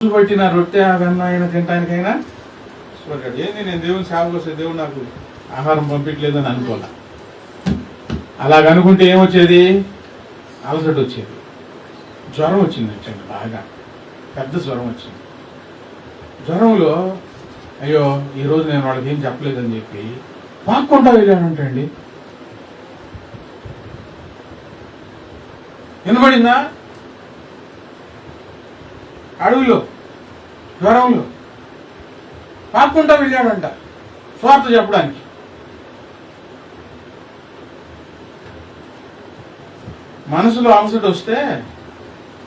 పట్టిన రొట్టె వెన్న అయినా తినటానికైనా ఇష్టపడ్డాడు. ఏంది నేను దేవుని సేవ కోసం దేవుడు నాకు ఆహారం పంపించలేదని అనుకోలే. అలాగనుకుంటే ఏమొచ్చేది? అలసట వచ్చేది, జ్వరం వచ్చింది. వచ్చండి బాగా పెద్ద జ్వరం వచ్చింది. జ్వరంలో అయ్యో ఈరోజు నేను వాళ్ళకి ఏం చెప్పలేదని చెప్పి పాక్కుంటా వెళ్ళానంటండి. వినబడిందా? అడవిలో జ్వరంలో పాక్కుంటా వెళ్ళాడంట స్వార్థ చెప్పడానికి. మనసులో అలసట వస్తే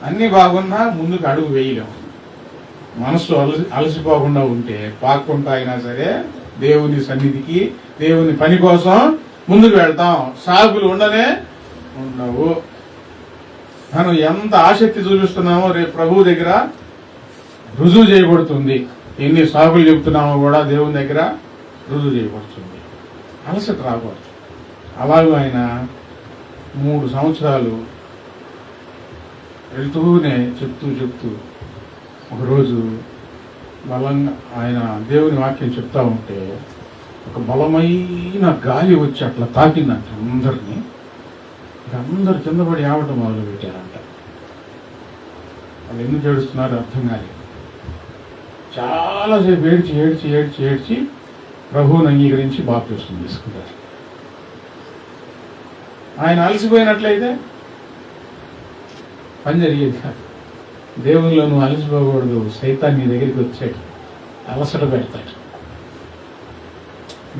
అన్నీ బాగున్నా ముందుకు అడుగు వేయలేము. మనసు అలసిపోకుండా ఉంటే పాక్కుంటా అయినా సరే దేవుని సన్నిధికి, దేవుని పని కోసం ముందుకు వెళ్తాం. సాగులు ఉండనే ఉండవు. మనం ఎంత ఆసక్తి చూపిస్తున్నామో రేపు ప్రభువు దగ్గర రుజువు చేయబడుతుంది. ఎన్ని సాగులు చెప్తున్నామో కూడా దేవుని దగ్గర రుజువు చేయబడుతుంది. అలసట రాకూడదు. అలాగే ఆయన 3 సంవత్సరాలు వెళ్తూనే చెప్తూ ఒకరోజు బలంగా ఆయన దేవుని వాక్యం చెప్తా ఉంటే ఒక బలమైన గాలి వచ్చి అట్లా తాకిందంట అందరినీ. అందరు కింద పడి ఆవటం మొదలు పెట్టారంట. వాళ్ళు ఎందుకు ఏడుస్తున్నారో అర్థం కాలేదు. చాలాసేపు ఏడ్చి ప్రభువుని అంగీకరించి బాప్తిస్మం తీసుకున్నారు. ఆయన అలసిపోయినట్లయితే పని జరిగేది కాదు. దేవునిలో నువ్వు అలసిపోకూడదు. సైతాన్ నీ దగ్గరికి వచ్చాడు, అలసట పెడతాడు.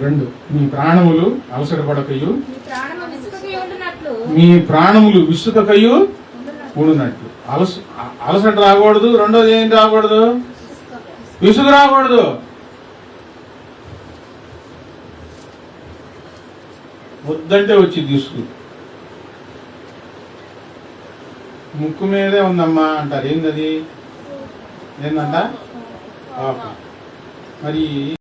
2 మీ ప్రాణములు అలసట పడకయు, మీ ప్రాణములు విసుకకయు ఉండునట్లు. అలసట రాకూడదు. రెండోది ఏం రాకూడదు? విసుగు రాకూడదు. వద్దంటే వచ్చి తీసుకు. ముక్కు మీదే ఉందమ్మా అంటారు. ఏందది? ఏందంట? మరి